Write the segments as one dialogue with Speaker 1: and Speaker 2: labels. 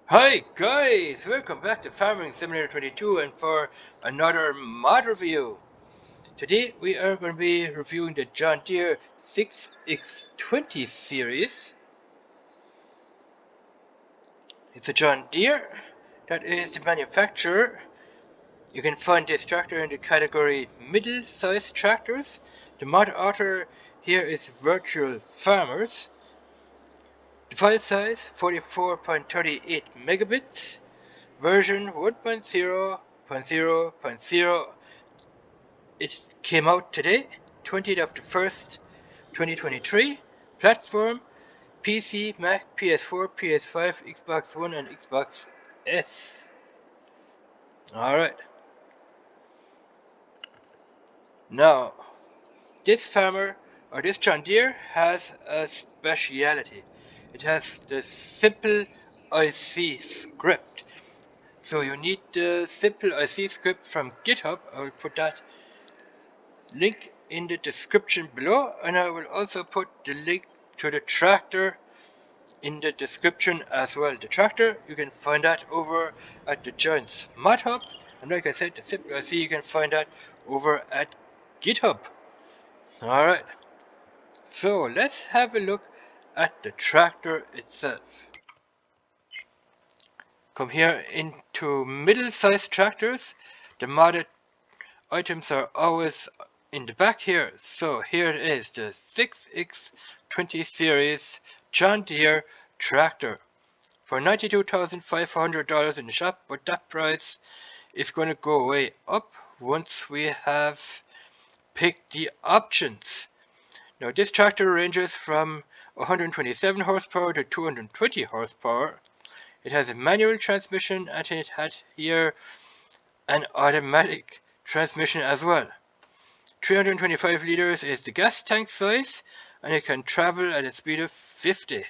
Speaker 1: Hi guys, welcome back to Farming Simulator 22 and for another mod review. Today we are going to be reviewing the John Deere 6X20 series. It's a John Deere, that is the manufacturer. You can find this tractor in the category middle-sized tractors. The mod author here is Virtual Farmers. The file size 44.38 megabits. Version 1.0.0.0. It came out today, 20th of the 1st, 2023. Platform PC, Mac, PS4, PS5, Xbox One, and Xbox S. Alright. Now, this farmer, or this John Deere, has a speciality. It has the simple IC script. So you need the simple IC script from GitHub. I will put that link in the description below, and I will also put the link to the tractor in the description as well. The tractor, you can find that over at the Giants Mod Hub, and like I said, the simple IC, you can find that over at GitHub. Alright, so let's have a look at the tractor itself. Come here into middle-sized tractors. The modded items are always in the back here. So here it is, the 6X20 series John Deere tractor for $92,500 in the shop, but that price is going to go way up once we have picked the options. Now this tractor ranges from 127 horsepower to 220 horsepower. It has a manual transmission and it had here an automatic transmission as well. 325 liters is the gas tank size, and it can travel at a speed of 50.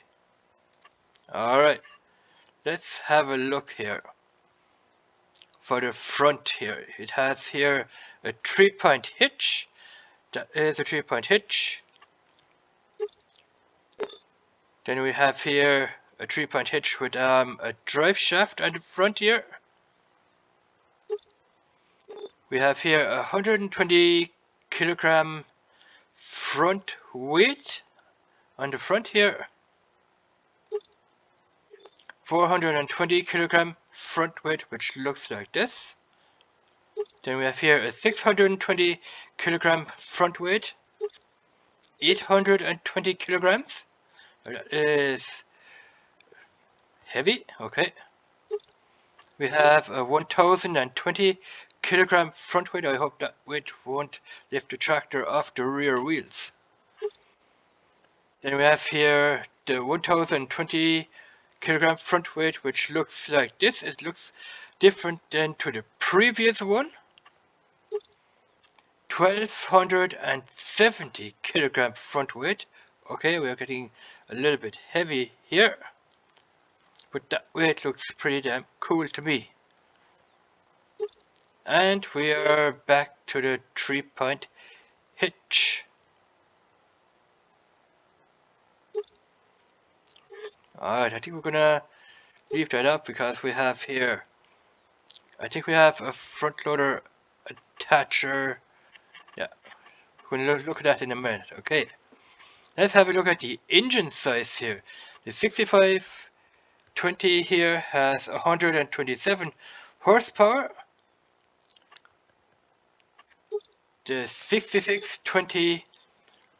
Speaker 1: Alright, let's have a look here. For the front here, it has here a 3-point hitch. That is a 3-point hitch. Then we have here a 3-point hitch with a drive shaft on the front here. We have here 120 kilogram front weight on the front here. 420 kilogram front weight, which looks like this. Then we have here a 620 kilogram front weight, 820 kilograms. That is heavy, okay. We have a 1020 kilogram front weight. I hope that weight won't lift the tractor off the rear wheels. Then we have here the 1020 kilogram front weight, which looks like this. It looks different than to the previous one. 1270 kilogram front weight. Okay, we're getting a little bit heavy here, but that weight looks pretty damn cool to me. And we are back to the 3-point hitch. Alright, I think we're gonna leave that up because we have here, I think we have a front loader attacher. Yeah, we're gonna look at that in a minute. Okay, let's have a look at the engine size here. The 6520 here has 127 horsepower. The 6620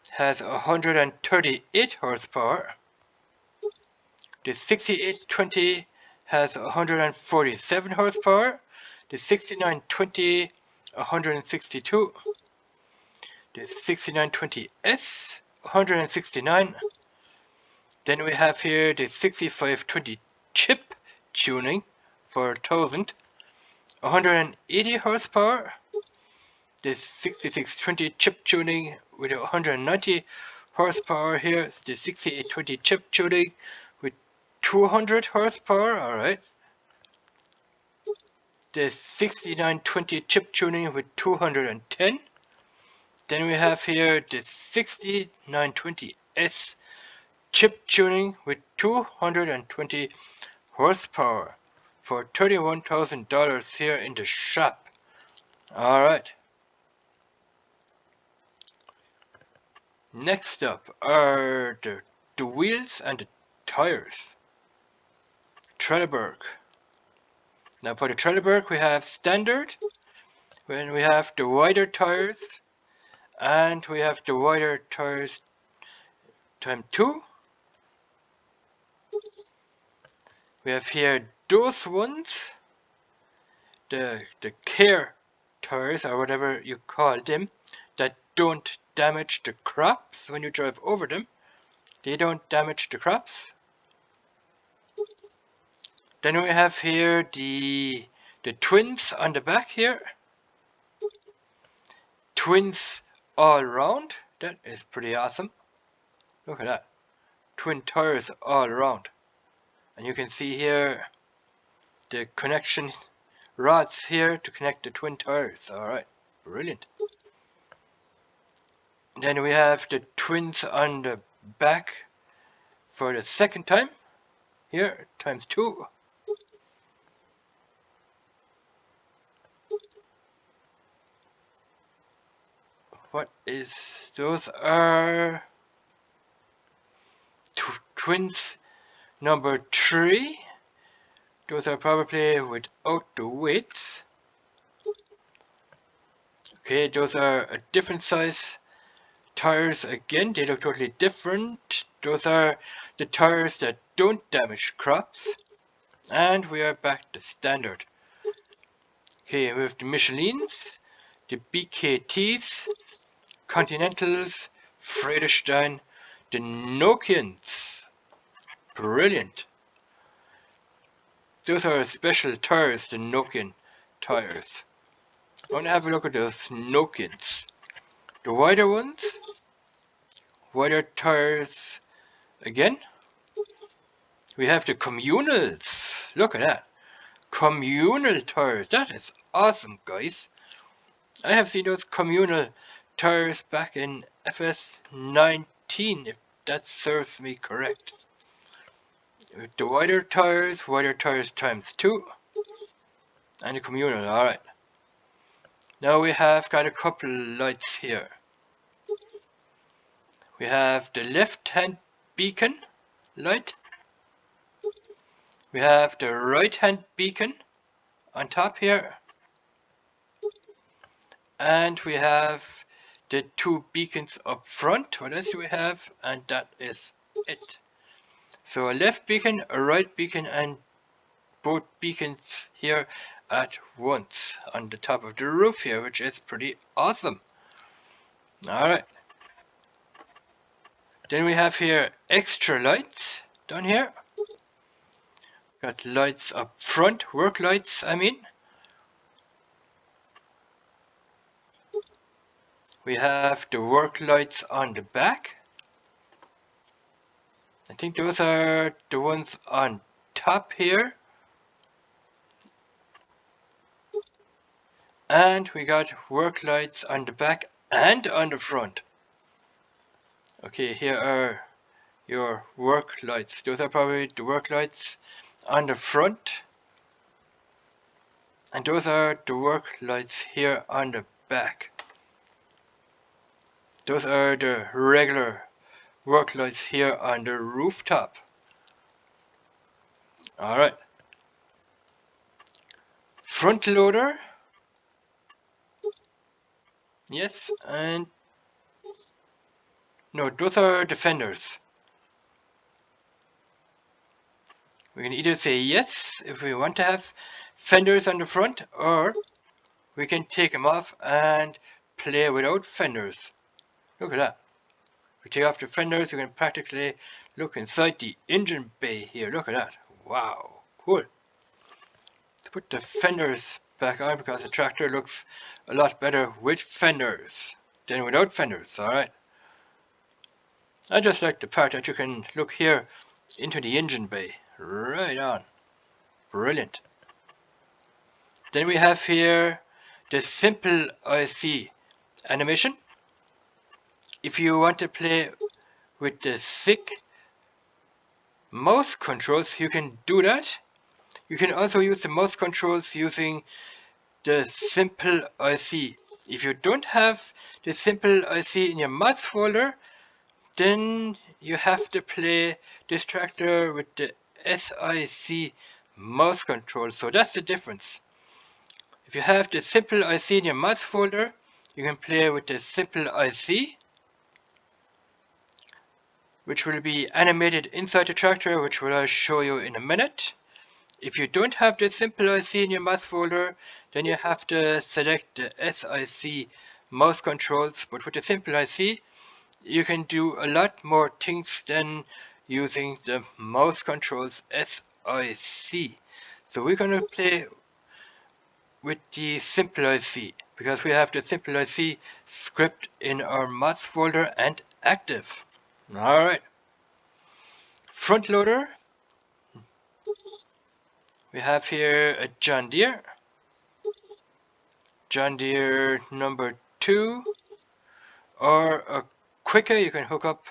Speaker 1: has 138 horsepower. The 6820 has 147 horsepower. The 6920, 162. The 6920S, 169. Then we have here the 6520 chip tuning for 1000, 180 horsepower. The 6620 chip tuning with 190 horsepower here. The 6820 chip tuning with 200 horsepower, alright. The 6920 chip tuning with 210. Then we have here the 6920S chip tuning with 220 horsepower for $31,000 here in the shop. Alright. Next up are the wheels and the tires. Trelleborg. Now for the Trelleborg we have standard, when we have the wider tires, and we have the wider tires times 2. We have here those ones, the care tires or whatever you call them, that don't damage the crops when you drive over them. They don't damage the crops. Then we have here the twins on the back here. Twins all round. That is pretty awesome. Look at that. Twin tires all around. And you can see here the connection rods here to connect the twin tires. Alright, brilliant. Then we have the twins on the back for the second time. Here, times 2. What is, those are twins number 3. Those are probably without the weights. Okay, those are a different size tires again. They look totally different. Those are the tires that don't damage crops. And we are back to standard. Okay, we have the Michelins, the BKTs, Continentals, Friedrichstein, the Nokians. Brilliant. Those are special tires, the Nokian tires. I want to have a look at those Nokians. The wider ones, wider tires again. We have the communals. Look at that. Communal tires. That is awesome, guys. I have seen those communal tires back in FS19, if that serves me correct. The wider tires times 2. And the communal, alright. Now we have got a couple lights here. We have the left hand beacon light. We have the right hand beacon on top here. And we have the 2 beacons up front. What else do we have? And that is it. So a left beacon, a right beacon, and both beacons here at once on the top of the roof here, which is pretty awesome. Alright. Then we have here extra lights down here. Got lights up front, work lights I mean. We have the work lights on the back. I think those are the ones on top here. And we got work lights on the back and on the front. Okay, here are your work lights. Those are probably the work lights on the front. And those are the work lights here on the back. Those are the regular work lights here on the rooftop. Alright. Front loader. Yes, and no, those are the fenders. We can either say yes if we want to have fenders on the front, or we can take them off and play without fenders. Look at that. If we take off the fenders, you can practically look inside the engine bay here. Look at that. Wow, cool. To put the fenders back on because the tractor looks a lot better with fenders than without fenders. Alright. I just like the part that you can look here into the engine bay. Right on. Brilliant. Then we have here the simple IC animation. If you want to play with the SICK mouse controls, you can do that. You can also use the mouse controls using the simple IC. If you don't have the simple IC in your mouse folder, then you have to play this tractor with the SIC mouse control. So that's the difference. If you have the simple IC in your mouse folder, you can play with the simple IC, which will be animated inside the tractor, which will I'll show you in a minute. If you don't have the simple IC in your mouse folder, then you have to select the SIC mouse controls. But with the simple IC, you can do a lot more things than using the mouse controls SIC. So we're going to play with the simple IC because we have the simple IC script in our mouse folder and active. Alright. Front loader. We have here a John Deere number 2, or a quicker. You can hook up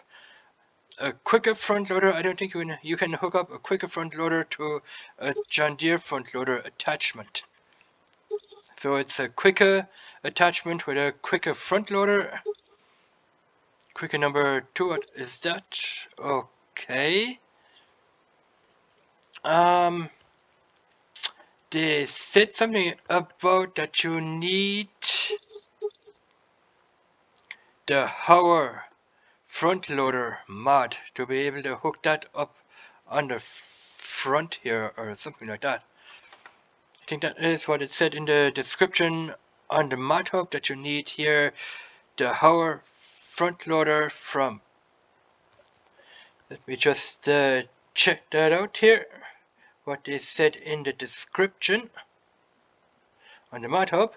Speaker 1: a quicker front loader. I don't think you can hook up a quicker front loader to a John Deere front loader attachment. So it's a quicker attachment with a quicker front loader. Quicker number 2, what is that? Okay. They said something about that you need the Hour front loader mod to be able to hook that up on the front here or something like that. I think that is what it said in the description on the mod hub, that you need here the Hour front loader from. Let me just check that out here, what they said in the description on the mod hub.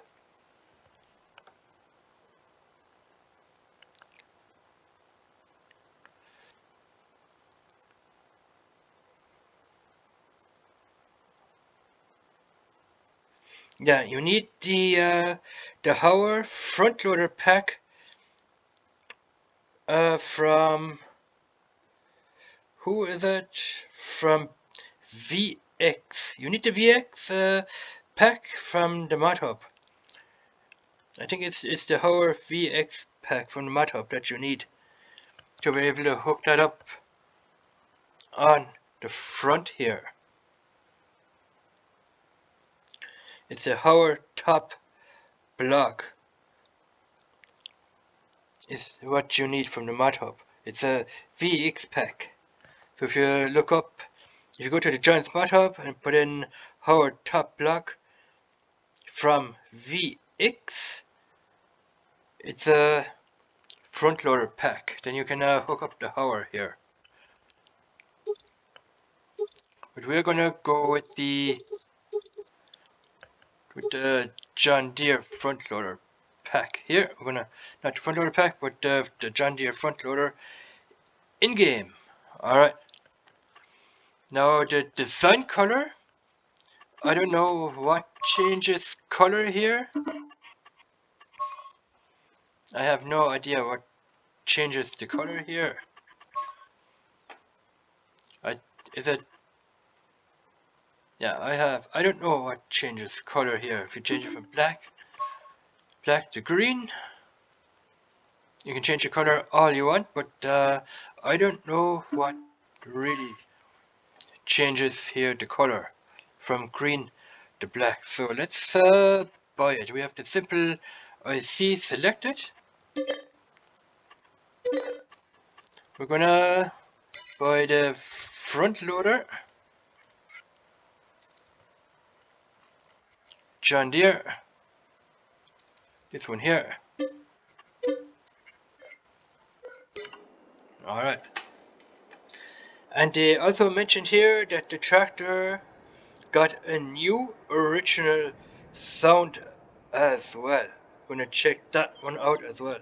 Speaker 1: Yeah, you need the Hour front loader pack from, who is it? From VX. You need the VX pack from the mod hub. I think it's the Hour VX pack from the mod hub that you need to be able to hook that up on the front here. It's a Hour top block is what you need from the mod hub. It's a VX pack. So if you look up, if you go to the Giants mod hub and put in Hour top block from VX, it's a front loader pack. Then you can hook up the Hour here. But we're gonna go with the John Deere front loader pack here. We're gonna, not the front loader pack, but the John Deere front loader in game. Alright. Now the design color, I don't know what changes color here. I have no idea what changes the color here. Is it? Yeah, I don't know what changes color here. If you change it from black to green, you can change the color all you want, but I don't know what really changes here the color from green to black. So let's buy it. We have the simple IC selected. We're gonna buy the front loader, John Deere, this one here. Alright. And they also mentioned here that the tractor got a new original sound as well. I'm gonna check that one out as well.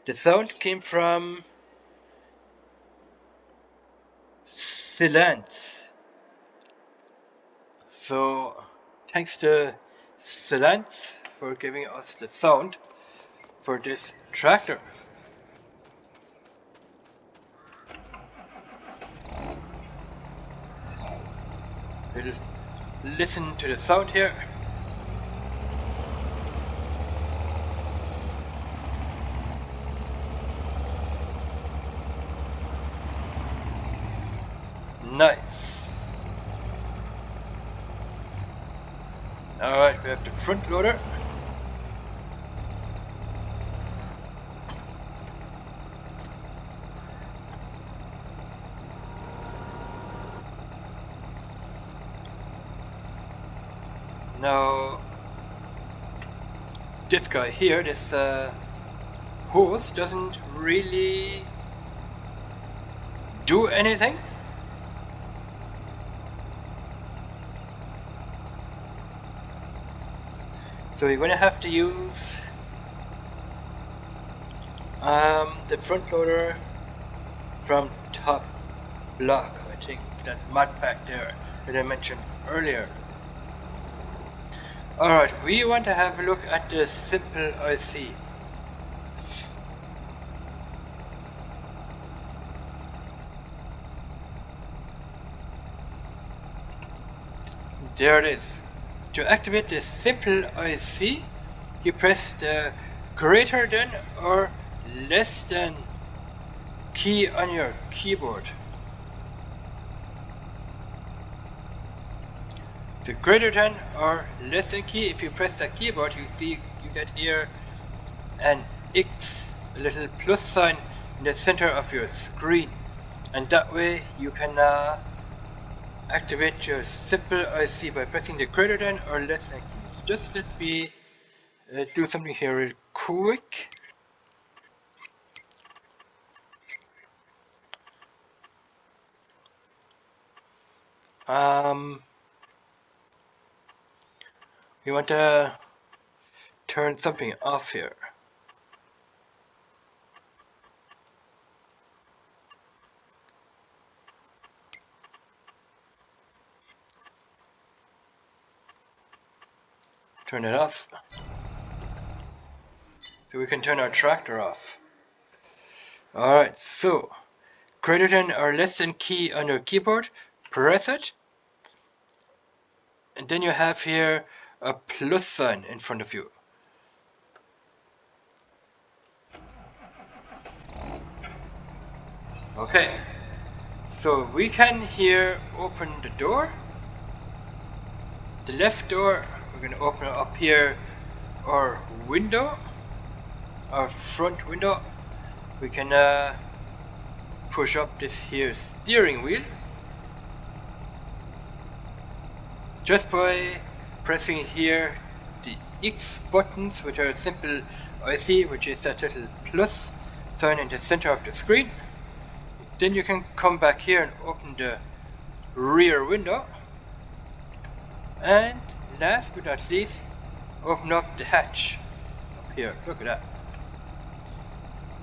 Speaker 1: The sound came from Silence. So thanks to Silence for giving us the sound for this tractor. listen to the sound here. Nice. Alright, we have the front loader. Now, this guy here, this hose doesn't really do anything. So you're gonna have to use the front loader from top block. I think that mod pack there that I mentioned earlier. Alright, we want to have a look at the simple IC. There it is. To activate the simple IC, you press the greater than or less than key on your keyboard. The greater than or less than key, if you press that keyboard, you see you get here an X, a little plus sign in the center of your screen, and that way you can activate your simple IC by pressing the greater than or less than keys. Just let me do something here real quick. We want to turn something off here. Turn it off. So we can turn our tractor off. Alright, so greater than or less than key on your keyboard, press it, and then you have here a plus sign in front of you. Okay, so we can here open the door, the left door. We're going to open up here our window, our front window. We can push up this here steering wheel just by pressing here the X buttons, which are simple IC, which is that little plus sign in the center of the screen. Then you can come back here and open the rear window, and last but not least, open up the hatch up here. Look at that.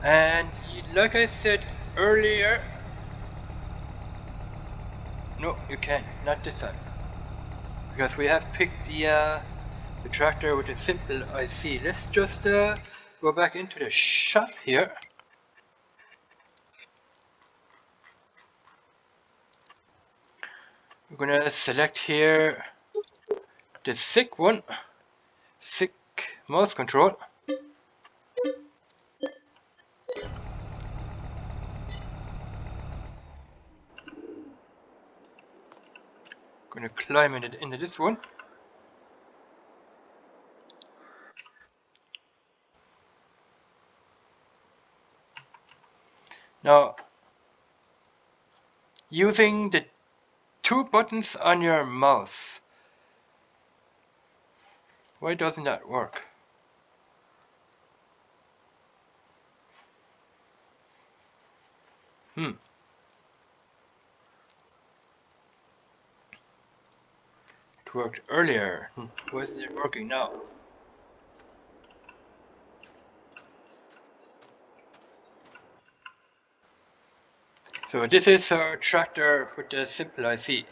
Speaker 1: And like I said earlier, no, you can't, not this time, because we have picked the tractor with a simple IC. Let's just go back into the shop here. We're gonna select here the SICK one, SICK mouse control. Gonna climb into this one. Now, using the two buttons on your mouse, why doesn't that work? It worked earlier. Why isn't it working now? So this is our tractor with the simple IC.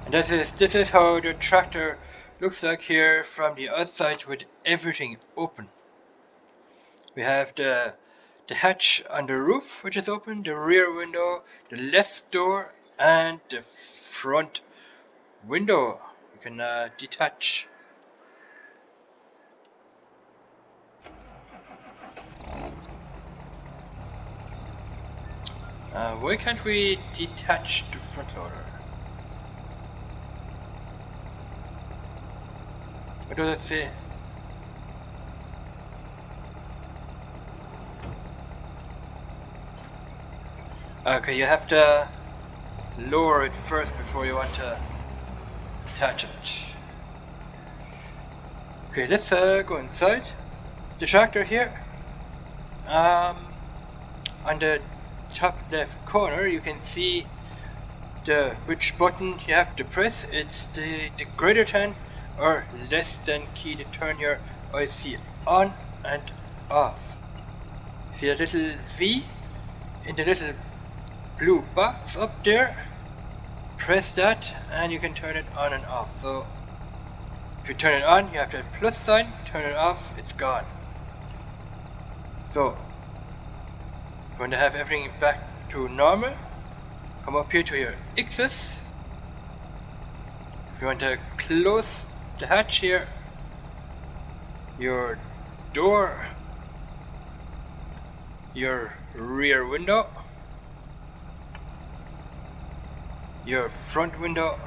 Speaker 1: And this is how the tractor looks like here from the outside with everything open. We have the hatch on the roof, which is open, the rear window, the left door, and the front window. You can detach. Why can't we detach the front loader? What does it say? Okay, you have to lower it first before you want to attach it. Okay, let's go inside the tractor here. On the top left corner you can see which button you have to press. It's the greater than or less than key to turn your IC on and off. See that little V in the little blue box up there? Press that and you can turn it on and off. So if you turn it on, you have the plus sign, turn it off, it's gone. So if you want to have everything back to normal, come up here to your X's. If you want to close the hatch here, your door, your rear window, your front window,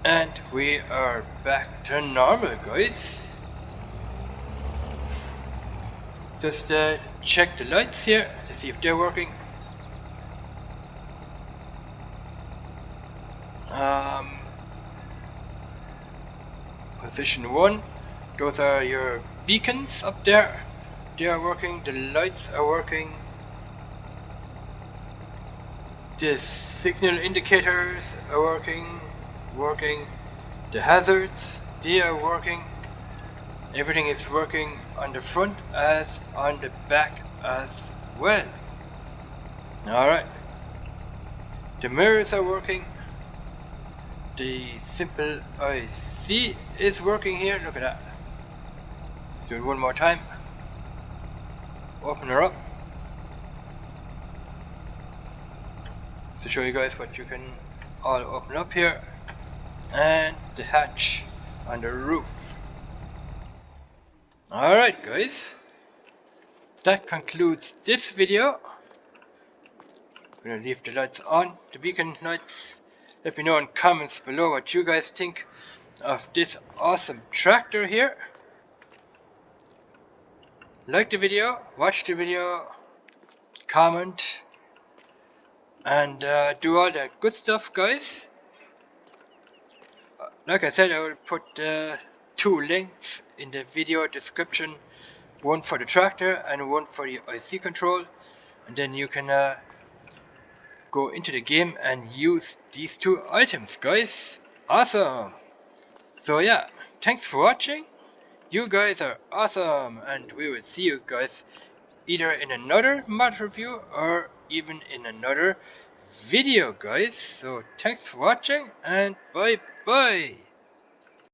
Speaker 1: and we are back to normal, guys. Just check the lights here to see if they're working. Position 1, those are your beacons up there. They are working, the lights are working. The signal indicators are working. The hazards, they are working. Everything is working on the front as on the back as well. Alright. The mirrors are working. The simple IC is working here. Look at that. Let's do it one more time. Open her up to show you guys what you can all open up here. And the hatch on the roof. Alright guys, that concludes this video. I'm gonna leave the lights on, the beacon lights. Let me know in comments below what you guys think of this awesome tractor here. Like the video, watch the video, comment, and do all that good stuff, guys. Like I said, I will put 2 links in the video description, one for the tractor and one for the IC control, and then you can go into the game and use these 2 items, guys. Awesome! So yeah, thanks for watching. You guys are awesome, and we will see you guys either in another mod review or even in another video, guys. So thanks for watching and bye bye.